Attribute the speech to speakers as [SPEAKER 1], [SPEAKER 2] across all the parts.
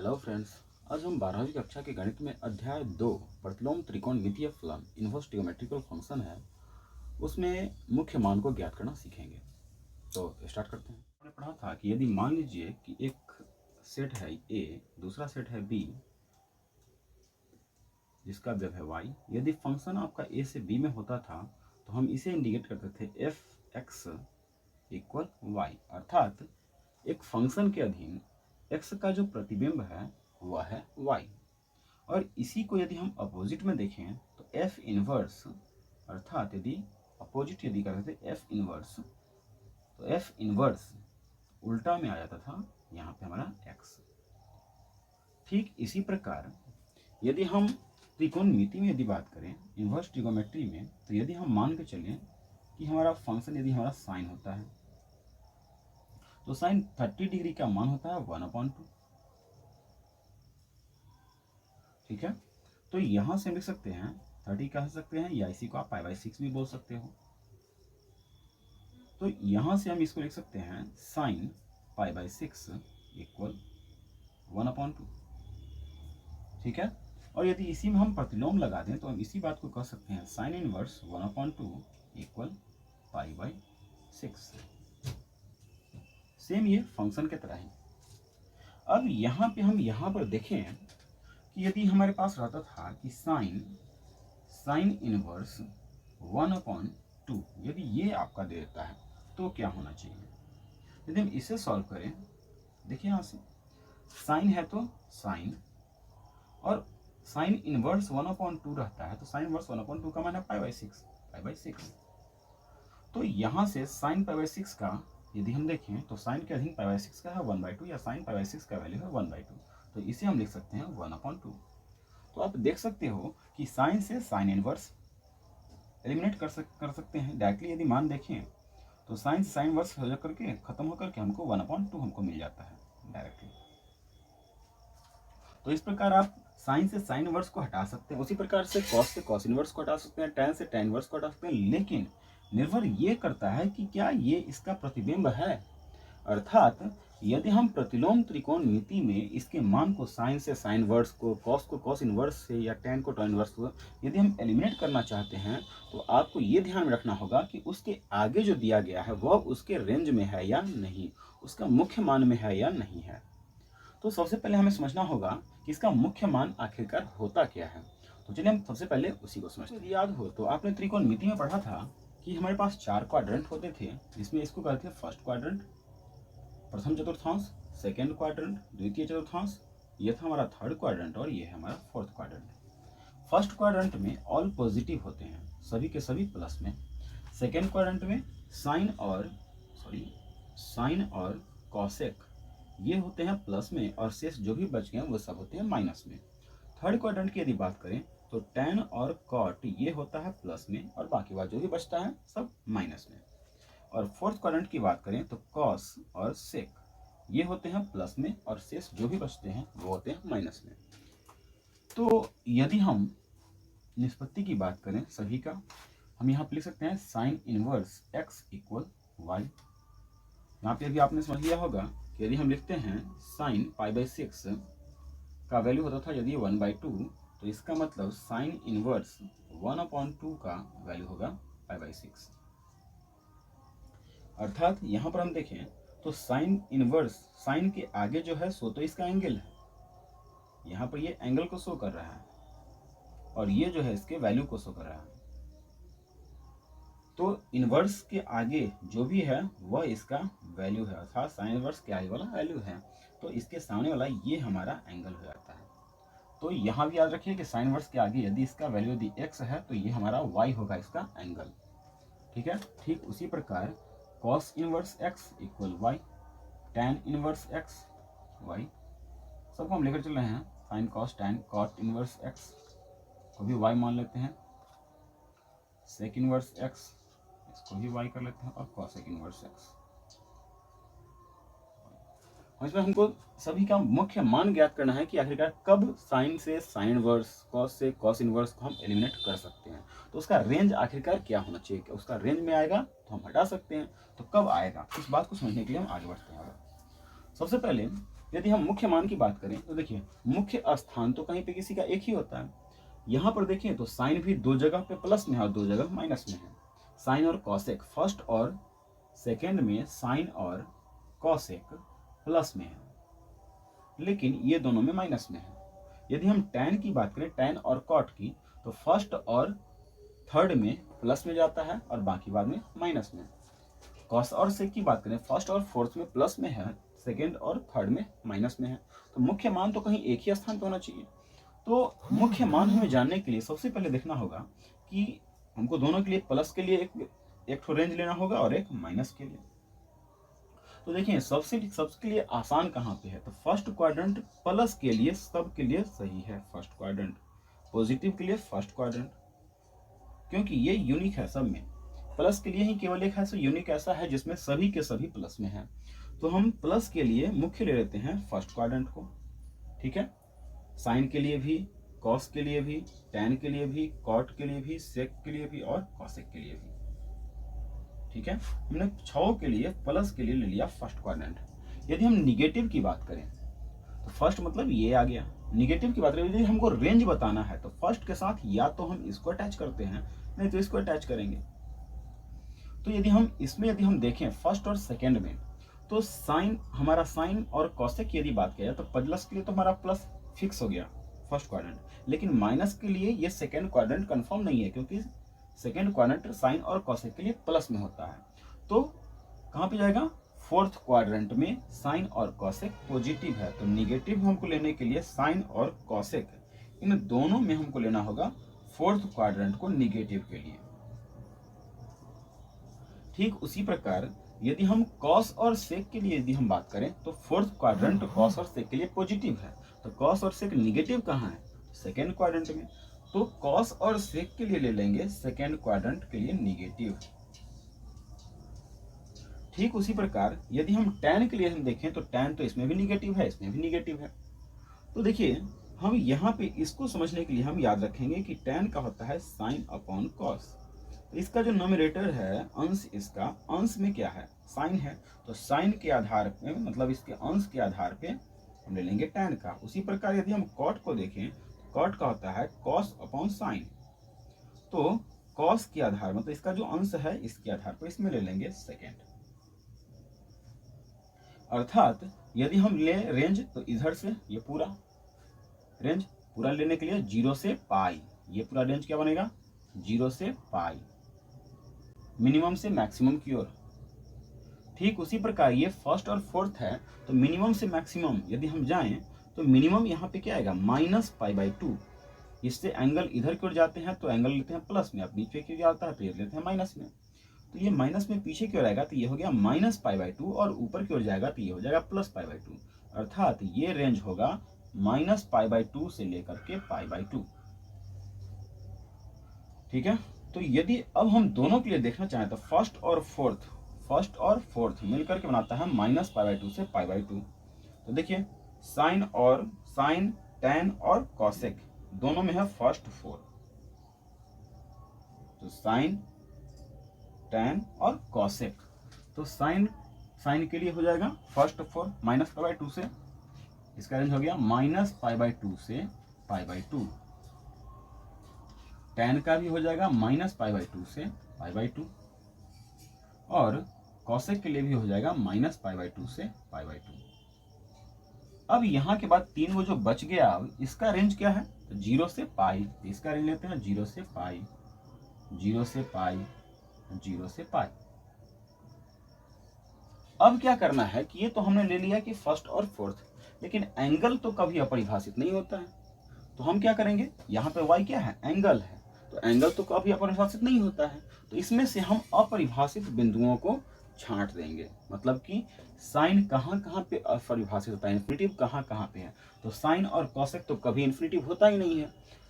[SPEAKER 1] Hello friends. आज हम 12वीं कक्षा के गणित में अध्याय 2 प्रतिलोम त्रिकोणमितीय फलन इन्वर्स ट्रिगोमेट्रिकल फंक्शन है, उसमें मुख्य मान को ज्ञात करना सीखेंगे। तो स्टार्ट करते हैं। हमने पढ़ा था कि यदि मान लीजिए कि एक सेट है ए, दूसरा सेट है बी, जिसका व्यव है y। यदि फंक्शन आपका ए से बी में होता था तो हम इसे इंडिकेट करते थे एफ एक्स इक्वल वाई, अर्थात एक फंक्शन के अधीन x का जो प्रतिबिंब है वह है y। और इसी को यदि हम अपोजिट में देखें तो f इनवर्स, अर्थात यदि अपोजिट यदि करते थे f इनवर्स, तो f इनवर्स उल्टा में आ जाता था यहाँ पे हमारा x। ठीक इसी प्रकार यदि हम त्रिकोणमिति में यदि बात करें, इन्वर्स ट्रिगोमेट्री में, तो यदि हम मान के चलें कि हमारा फंक्शन यदि हमारा साइन होता है तो साइन 30 डिग्री का मान होता है 1/2। ठीक है, तो यहां से हम लिख सकते हैं 30 कह सकते हैं, या इसी को आप π/6 भी बोल सकते हो। तो यहां से हम इसको लिख सकते हैं साइन π/6 इक्वल 1/2। ठीक है, और यदि इसी में हम प्रतिलोम लगा दें तो हम इसी बात को कह सकते हैं साइन इनवर्स 1/2 इक्वल π/6। सेम ये फंक्शन के तरह ही। अब यहाँ पे हम यहाँ पर देखें कि यदि हमारे पास रहता था कि साइन इनवर्स 1/2, यदि ये आपका दे देता है तो क्या होना चाहिए। यदि हम इसे सॉल्व करें, देखिए यहाँ से साइन है तो साइन, और साइन इनवर्स 1/2 रहता है तो साइन इनवर्स 1/2 का मान है π/6। तो यहाँ से साइन π/6 का यदि हम देखें तो साइन के अधीन π/6 का है 1/2, या साइन पी/6 का वैल्यू है 1/2, तो इसे हम लिख सकते हैं 1/2। तो आप देख सकते हो कि साइन से साइन इनवर्स एलिमिनेट कर सकते हैं डायरेक्टली। यदि मान देखें तो साइन से साइन इनवर्स हो करके खत्म होकर के हमको 1/2 हमको मिल जाता है डायरेक्टली। तो इस प्रकार आप साइन से साइन इनवर्स को हटा सकते हैं, उसी प्रकार से कॉस इनवर्स को हटा सकते हैं, टैन से टैन इनवर्स को हटा सकते हैं, लेकिन निर्भर ये करता है कि क्या ये इसका प्रतिबिंब है। अर्थात यदि हम प्रतिलोम त्रिकोणमिति में इसके मान को साइन से साइन इनवर्स को कॉस इनवर्स से, या टैन को टैन इनवर्स को यदि हम एलिमिनेट करना चाहते हैं तो आपको ये ध्यान में रखना होगा कि उसके आगे जो दिया गया है वह उसके रेंज में है या नहीं, उसका मुख्य मान में है या नहीं है। तो सबसे पहले हमें समझना होगा कि इसका मुख्य मान आखिरकार होता क्या है। तो चलिए हम सबसे पहले उसी को समझते हैं। याद हो तो आपने त्रिकोणमिति में पढ़ा था कि हमारे पास 4 क्वाड्रेंट होते थे, जिसमें इसको कहते हैं फर्स्ट क्वाड्रेंट, प्रथम चतुर्थांश, सेकेंड क्वाड्रेंट, द्वितीय चतुर्थांश, ये था हमारा थर्ड क्वाड्रेंट, और ये है हमारा फोर्थ क्वाड्रेंट। फर्स्ट क्वाड्रेंट में ऑल पॉजिटिव होते हैं, सभी के सभी प्लस में। सेकेंड क्वाड्रेंट में साइन और कॉसेक ये होते हैं प्लस में, और शेष जो भी बच गए वो सब होते हैं माइनस में। थर्ड क्वाड्रेंट की यदि बात करें तो टैन और कॉट ये होता है प्लस में, और बाकी बात जो भी बचता है सब माइनस में। और फोर्थ क्वाड्रेंट की बात करें तो कॉस और सेक ये होते हैं प्लस में, और शेष जो भी बचते हैं वो होते हैं माइनस में। तो यदि हम निष्पत्ति की बात करें सभी का, हम यहाँ पे लिख सकते हैं sine inverse x equal y. यहाँ पे अभी आपने समझ लिया होगा कि यदि हम लिखते हैं साइन π/6 का वैल्यू होता था यदि 1/2, तो इसका मतलब साइन इनवर्स 1/2 का वैल्यू होगा π/6। अर्थात यहाँ पर हम देखें तो साइन इनवर्स, साइन के आगे जो है सो तो इसका एंगल है, यहाँ पर ये एंगल को शो कर रहा है, और ये जो है इसके वैल्यू को शो कर रहा है। तो इनवर्स के आगे जो भी है वह इसका वैल्यू है, अर्थात साइन इनवर्स के आगे वाला वैल्यू है, तो इसके सामने वाला ये हमारा एंगल हो जाता है। तो यहाँ भी याद रखिए कि साइन इनवर्स के आगे यदि इसका वैल्यू यदि x है तो ये हमारा y होगा इसका एंगल। ठीक है, ठीक उसी प्रकार cos inverse x equal y, tan inverse x y, सबको हम लेकर चल रहे हैं। Sine cos tan cot inverse x को भी y मान लेते हैं, सेक इनवर्स x इसको भी y कर लेते हैं, और कॉसेक इनवर्स x। इसमें हमको सभी का मुख्य मान ज्ञात करना है कि आखिरकार कब साइन से साइन इनवर्स, कॉस से कॉस इनवर्स को हम एलिमिनेट कर सकते हैं। तो उसका रेंज आखिरकार क्या होना चाहिए, क्या उसका रेंज में आएगा तो हम हटा सकते हैं, तो कब आएगा, इस बात को समझने के लिए हम आगे बढ़ते हैं। सबसे पहले यदि हम मुख्य मान की बात करें तो देखिए मुख्य स्थान तो कहीं पे किसी का एक ही होता है। यहाँ पर देखिए तो साइन भी दो जगह पे प्लस में है और दो जगह माइनस में है। साइन और कॉसेक फर्स्ट और सेकेंड में साइन और कॉसेक प्लस में है, लेकिन ये दोनों में माइनस में है। यदि हम टैन की बात करें, टैन और कॉट की, तो फर्स्ट और थर्ड में प्लस में जाता है और बाकी बाद में माइनस में। कॉस और सेक की बात करें, फर्स्ट और फोर्थ में प्लस में है, सेकेंड और थर्ड में माइनस में है। तो मुख्य मान तो कहीं एक ही स्थान पर होना चाहिए। तो मुख्य मान हमें जानने के लिए सबसे पहले देखना होगा कि हमको दोनों के लिए प्लस के लिए एक रेंज लेना होगा और एक माइनस के लिए। तो देखिए सबके लिए आसान कहाँ पे है, तो फर्स्ट क्वाड्रेंट प्लस के लिए सबके लिए सही है फर्स्ट क्वाड्रेंट, पॉजिटिव के लिए फर्स्ट क्वाड्रेंट, क्योंकि ये यूनिक है सब में। प्लस के लिए ही केवल एक ऐसा यूनिक ऐसा है जिसमें सभी के सभी प्लस में है। तो हम प्लस के लिए मुख्य ले लेते हैं फर्स्ट क्वाड्रेंट को, ठीक है। साइन के लिए भी, कॉस के लिए भी, टैन के लिए भी, कॉट के लिए भी, सेक के लिए भी और कॉसेक के लिए भी, ठीक है। हमने 6 के लिए प्लस के लिए ले लिया फर्स्ट क्वाड्रेंट। यदि हम निगेटिव की बात करें तो फर्स्ट मतलब ये आ गया। निगेटिव की बात करें, यदि हमको रेंज बताना है तो फर्स्ट के साथ या तो हम इसको अटैच करते हैं, नहीं तो इसको अटैच करेंगे। तो यदि हम देखें फर्स्ट और सेकेंड में, तो साइन हमारा साइन और कॉसेक की यदि बात किया जाए तो प्लस के लिए तो हमारा प्लस फिक्स हो गया फर्स्ट क्वाड्रेंट, लेकिन माइनस के लिए ये सेकेंड क्वाड्रेंट कंफर्म नहीं है, क्योंकि सेकेंड क्वाड्रेंट साइन और कॉसेक के लिए प्लस में होता है। तो कहाँ पे जाएगा, फोर्थ क्वाड्रेंट में साइन और कॉसेक पॉजिटिव है। तो निगेटिव हमको लेने के लिए साइन और कॉसेक इन दोनों में हमको लेना होगा फोर्थ क्वाड्रेंट को निगेटिव के लिए। ठीक उसी प्रकार यदि हम कॉस और सेक के लिए यदि हम बात करें तो फोर्थ क्वाड्रेंट कॉस और सेक के लिए पॉजिटिव है। तो कॉस और सेक निगेटिव कहाँ है, सेकेंड क्वाड्रेंट में। तो कॉस और सेक के लिए ले लेंगे सेकेंड क्वाड्रेंट के लिए निगेटिव। ठीक उसी प्रकार यदि हम टैन के लिए हम देखें तो टैन तो इसमें भी निगेटिव है, इसमें भी निगेटिव है। तो देखिए हम यहाँ पे इसको समझने के लिए हम याद रखेंगे कि टैन का होता है साइन अपॉन कॉस। तो इसका जो नोमिनेटर है अंश, इसका अंश में क्या है, साइन है। तो साइन के आधार पे मतलब इसके अंश के आधार पे हम ले लेंगे टैन का। उसी प्रकार यदि हम कॉट को देखें, कॉट का होता है कॉस अपॉन साइन। तो कॉस के आधार मतलब इसका जो अंश है इसके आधार पर इसमें ले लेंगे सेकेंड। अर्थात यदि हम ले रेंज तो इधर से ये पूरा रेंज पूरा लेने के लिए 0 से पाई, ये पूरा रेंज क्या बनेगा 0 से पाई, मिनिमम से मैक्सिमम की ओर। ठीक उसी प्रकार ये फर्स्ट और फोर्थ है, तो मिनिमम से मैक्सिमम यदि हम जाएं तो मिनिमम यहाँ पे क्या आएगा -π/2। इससे एंगल इधर की ओर जाते हैं तो एंगल लेते हैं प्लस में, अब नीचे की ओर जाता है तो ये लेते हैं माइनस में। तो ये माइनस में पीछे की ओर आएगा तो ये हो गया -π/2 और ऊपर की ओर जाएगा तो ये हो जाएगा +π/2। अर्थात ये रेंज होगा -π/2 से लेकर के π/2, ठीक है। तो यदि अब हम दोनों के लिए देखना चाहें तो फर्स्ट और फोर्थ मिलकर के बनाता है -π/2 से π/2। तो देखिए साइन टैन और कॉसेक दोनों में है फर्स्ट 4। तो साइन टैन और कॉसेक, तो साइन के लिए हो जाएगा फर्स्ट 4 -π/2 से, इसका रेंज हो गया -π/2 से π/2। टैन का भी हो जाएगा -π/2 से π/2 और कॉसेक के लिए भी हो जाएगा -π/2 से π/2। अब यहाँ के बाद 3 वो जो बच गया, अब इसका रेंज क्या है, तो 0 से पाई। इसका रेंज लेते हैं 0 से पाई, 0 से पाई, 0 से पाई। अब क्या करना है कि ये तो हमने ले लिया कि फर्स्ट और फोर्थ, लेकिन एंगल तो कभी अपरिभाषित नहीं होता है। तो हम क्या करेंगे, यहाँ पे y क्या है, एंगल है, तो एंगल तो कभी अपरिभाषित नहीं होता है। तो इसमें से हम अपरिभाषित बिंदुओं को छांट देंगे, मतलब कि साइन कहाँ कहाँ पे अपरिभाषित होता है, इन्फिनिटिव कहाँ कहाँ पे है। तो साइन और कॉसेक तो कभी इन्फिनिटिव होता ही नहीं है।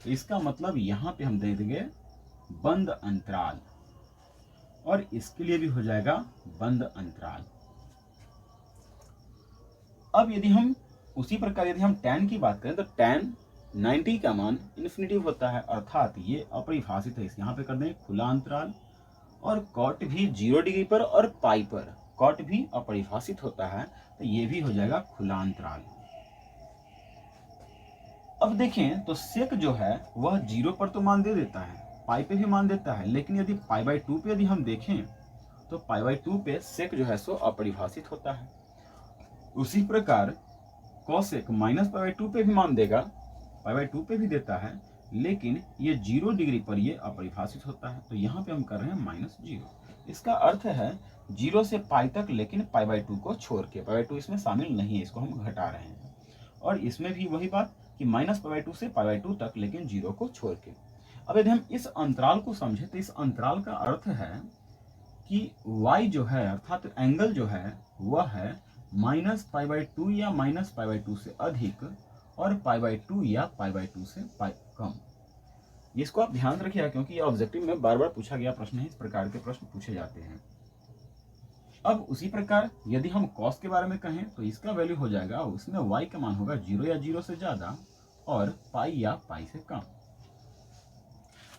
[SPEAKER 1] तो इसका मतलब यहाँ पे हम दे देंगे बंद अंतराल, और इसके लिए भी हो जाएगा बंद अंतराल। अब यदि हम उसी प्रकार यदि हम टैन की बात करें तो टैन 90 का मान इन्फिनिटिव होता है, अर्थात ये अपरिभाषित है। यहाँ पे कर दें खुला अंतराल, और कॉट भी 0 डिग्री पर और पाई पर। कॉट भी अपरिभाषित होता है, तो ये भी हो जाएगा खुला अंतराल। अब देखें तो सेक जो है वह 0 पर तो मान दे देता है, पाई पे भी मान देता है, लेकिन यदि π/2 पे यदि हम देखें तो π/2 पे सेक जो है सो अपरिभाषित होता है। उसी प्रकार कॉसेक -π/2 पे भी मान देगा, π/2 पे भी देता है, लेकिन ये 0 डिग्री पर ये अपरिभाषित होता है। तो यहाँ पे हम कर रहे हैं -0। इसका अर्थ है 0 से पाई तक, लेकिन π/2 को छोड़ के, π/2 इसमें शामिल नहीं है, इसको हम घटा रहे हैं। और इसमें भी वही बात कि -π/2 से π/2 तक, लेकिन 0 को छोड़ के। अब यदि हम इस अंतराल को समझे तो इस अंतराल का अर्थ है कि y जो है अर्थात एंगल जो है वह है -π/2 या -π/2 से अधिक और π/2 या π/2 से कम। इसको आप ध्यान रखिएगा, क्योंकि ये ऑब्जेक्टिव में बार बार पूछा गया प्रश्न है, इस प्रकार के प्रश्न पूछे जाते हैं। अब उसी प्रकार यदि हम कॉस के बारे में कहें तो इसका वैल्यू हो जाएगा, उसमें y का मान होगा 0 या 0 से ज्यादा और पाई या पाई से कम।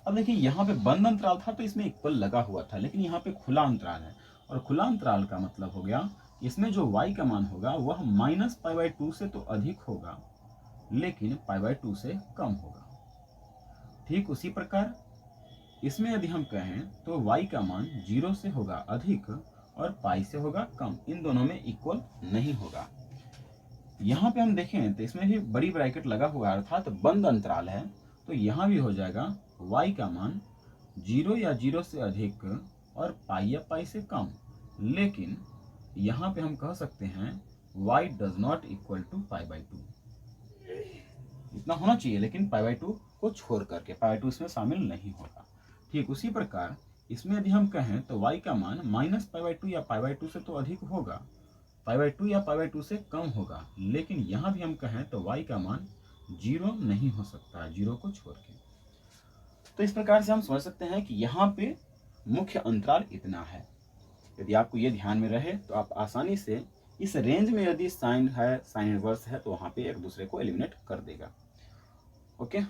[SPEAKER 1] अब देखिए यहाँ पे बंद अंतराल था तो इसमें इक्वल लगा हुआ था, लेकिन यहाँ पे खुला अंतराल है, और खुला अंतराल का मतलब हो गया इसमें जो y का मान होगा वह -π/2 से तो अधिक होगा, लेकिन π/2 से कम होगा। ठीक उसी प्रकार इसमें यदि हम कहें तो y का मान 0 से होगा अधिक और पाई से होगा कम, इन दोनों में इक्वल नहीं होगा। यहाँ पे हम देखें तो इसमें भी बड़ी ब्रैकेट लगा हुआ है, अर्थात बंद अंतराल है, तो यहाँ भी हो जाएगा y का मान 0 या 0 से अधिक और पाई या पाई से कम, लेकिन यहाँ पे हम कह सकते हैं y does not equal to π/2। इतना होना चाहिए, लेकिन π/2 को छोड़ करके, π/2 इसमें शामिल नहीं होगा। ठीक उसी प्रकार इसमें यदि हम कहें तो y का मान -π/2 या π/2 से तो अधिक होगा, π/2 या π/2 से कम होगा, लेकिन यहाँ भी हम कहें तो y का मान 0 नहीं हो सकता, 0 को छोड़ के। तो इस प्रकार से हम समझ सकते हैं कि यहाँ पे मुख्य अंतराल इतना है। यदि आपको ये ध्यान में रहे तो आप आसानी से इस रेंज में यदि साइन है, साइन इनवर्स है, तो वहाँ पे एक दूसरे को एलिमिनेट कर देगा। ओके।